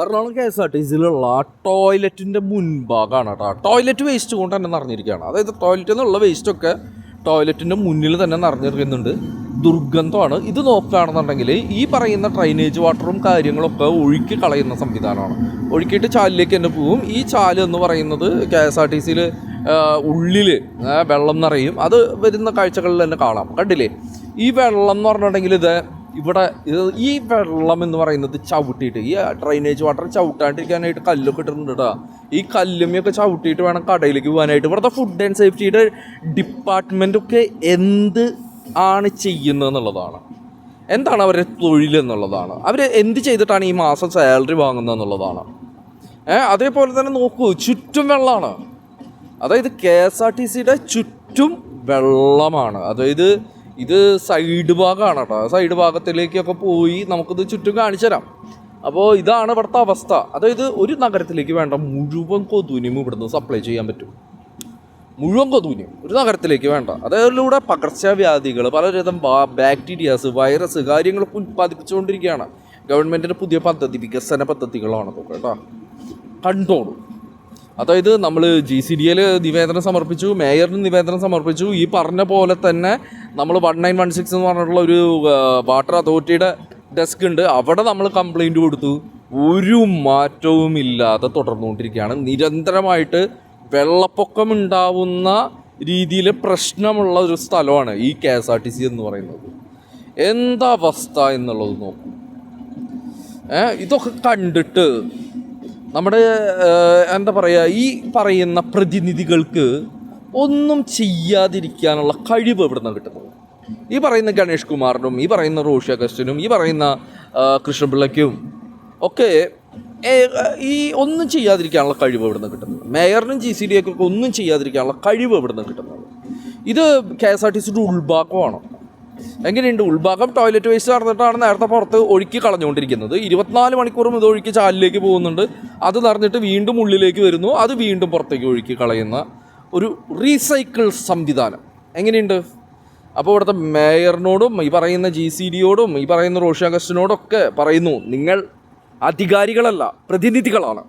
എറണാകുളം KSRTCയിലുള്ള ടോയ്ലറ്റിൻ്റെ മുൻഭാഗമാണ് കേട്ടോ. Toilet waste കൊണ്ട് തന്നെ നിറഞ്ഞിരിക്കുകയാണ്. അതായത് ടോയ്ലറ്റിൽ നിന്നുള്ള വേസ്റ്റൊക്കെ ടോയ്ലറ്റിൻ്റെ മുന്നിൽ തന്നെ നിറഞ്ഞിരിക്കുന്നുണ്ട്. ദുർഗന്ധമാണ്. ഇത് നോക്കുകയാണെന്നുണ്ടെങ്കിൽ ഈ പറയുന്ന ഡ്രൈനേജ് വാട്ടറും കാര്യങ്ങളൊക്കെ ഒഴുക്കി കളയുന്ന സംവിധാനമാണ്. ഒഴുക്കിയിട്ട് ചാലിലേക്ക് തന്നെ പോവും. ഈ ചാല് എന്ന് പറയുന്നത് KSRTCയിൽ ഉള്ളിൽ വെള്ളം നിറയും. അത് വരുന്ന കാഴ്ചകളിൽ തന്നെ കാണാം. കണ്ടില്ലേ ഈ വെള്ളം എന്ന് പറഞ്ഞിട്ടുണ്ടെങ്കിൽ ഇവിടെ ഈ വെള്ളം എന്ന് പറയുന്നത് ചവിട്ടിയിട്ട് ഈ ഡ്രൈനേജ് വാട്ടർ ചവിട്ടാണ്ടിരിക്കാനായിട്ട് കല്ലൊക്കെ ഇട്ടിട്ടുണ്ട് കേട്ടോ. ഈ കല്ലുമ്മയൊക്കെ ചവിട്ടിയിട്ട് വേണം കടയിലേക്ക് പോകാനായിട്ട്. ഇവിടുത്തെ ഫുഡ് ആൻഡ് സേഫ്റ്റിയുടെ ഡിപ്പാർട്ട്മെൻറ്റൊക്കെ എന്ത് ആണ് ചെയ്യുന്നത് എന്നുള്ളതാണ്. എന്താണ് അവരുടെ തൊഴിലെന്നുള്ളതാണ്. അവർ എന്ത് ചെയ്തിട്ടാണ് ഈ മാസം സാലറി വാങ്ങുന്നത് എന്നുള്ളതാണ്. അതേപോലെ തന്നെ നോക്കൂ, ചുറ്റും വെള്ളമാണ്. അതായത് KSRTCയുടെ ചുറ്റും വെള്ളമാണ്. അതായത് ഇത് സൈഡ് ഭാഗമാണ് കേട്ടോ. സൈഡ് ഭാഗത്തിലേക്കൊക്കെ പോയി നമുക്കിത് ചുറ്റും കാണിച്ചു തരാം. അപ്പോൾ ഇതാണ് ഇവിടുത്തെ അവസ്ഥ. അതായത് ഒരു നഗരത്തിലേക്ക് വേണ്ട മുഴുവൻ കൊതുവിനും ഇവിടുന്ന് സപ്ലൈ ചെയ്യാൻ പറ്റും. മുഴുവൻ കൊതുവിനും ഒരു നഗരത്തിലേക്ക് വേണ്ട. അതിലൂടെ പകർച്ചവ്യാധികൾ, പലതരം ബാക്ടീരിയാസ്, വൈറസ് കാര്യങ്ങളൊക്കെ ഉൽപ്പാദിപ്പിച്ചുകൊണ്ടിരിക്കുകയാണ്. ഗവൺമെൻറ്റിൻ്റെ പുതിയ പദ്ധതി, വികസന പദ്ധതികളാണതൊക്കെ കേട്ടോ. കണ്ടോളൂ. അതായത് നമ്മൾ GCDയിൽ നിവേദനം സമർപ്പിച്ചു, മേയറിന് നിവേദനം സമർപ്പിച്ചു. ഈ പറഞ്ഞ പോലെ തന്നെ നമ്മൾ 1916 എന്ന് പറഞ്ഞിട്ടുള്ള ഒരു വാട്ടർ അതോറിറ്റിയുടെ ഡെസ്ക് ഉണ്ട്. അവിടെ നമ്മൾ കംപ്ലയിൻറ്റ് കൊടുത്തു. ഒരു മാറ്റവും ഇല്ലാതെ തുടർന്നുകൊണ്ടിരിക്കുകയാണ്. നിരന്തരമായിട്ട് വെള്ളപ്പൊക്കം ഉണ്ടാവുന്ന രീതിയിൽ പ്രശ്നമുള്ള ഒരു സ്ഥലമാണ് ഈ KSRTC എന്ന് പറയുന്നത്. എന്താ അവസ്ഥ എന്നുള്ളത് നോക്കും. ഇതൊക്കെ കണ്ടിട്ട് നമ്മുടെ എന്താ പറയുക, ഈ പറയുന്ന പ്രതിനിധികൾക്ക് ഒന്നും ചെയ്യാതിരിക്കാനുള്ള കഴിവ് ഇവിടെ നിന്ന് കിട്ടുന്നത്. ഈ പറയുന്ന ഗണേഷ് കുമാറിനും, ഈ പറയുന്ന റോഷി അഗസ്റ്റിനും, ഈ പറയുന്ന കൃഷ്ണപിള്ളയ്ക്കും ഒക്കെ ഈ ഒന്നും ചെയ്യാതിരിക്കാനുള്ള കഴിവ് ഇവിടെ നിന്ന് കിട്ടുന്നത്. മേയറിനും GCDയൊക്കെ ഒന്നും ചെയ്യാതിരിക്കാനുള്ള കഴിവ് ഇവിടെ നിന്ന് കിട്ടുന്നത്. ഇത് KSRTCയുടെ ഉൾഭാഗമാണ്. എങ്ങനെയുണ്ട് ഉൾഭാഗം? ടോയ്ലറ്റ് വേസ്റ്റ് നടന്നിട്ടാണ് നേരത്തെ പുറത്ത് ഒഴുക്കി കളഞ്ഞുകൊണ്ടിരിക്കുന്നത്. 24 മണിക്കൂറും ഇത് ഒഴുക്കി ചാലിലേക്ക് പോകുന്നുണ്ട്. അത് നിറഞ്ഞിട്ട് വീണ്ടും ഉള്ളിലേക്ക് വരുന്നു. അത് വീണ്ടും പുറത്തേക്ക് ഒഴുക്കി കളയുന്ന ഒരു റീസൈക്കിൾ സംവിധാനം. എങ്ങനെയുണ്ട്? അപ്പോൾ ഇവിടുത്തെ മേയറിനോടും ഈ പറയുന്ന GCDയോടും ഈ പറയുന്ന റോഷി അഗസ്റ്റിനോടൊക്കെ പറയുന്നു, നിങ്ങൾ അധികാരികളല്ല, പ്രതിനിധികളാണ്.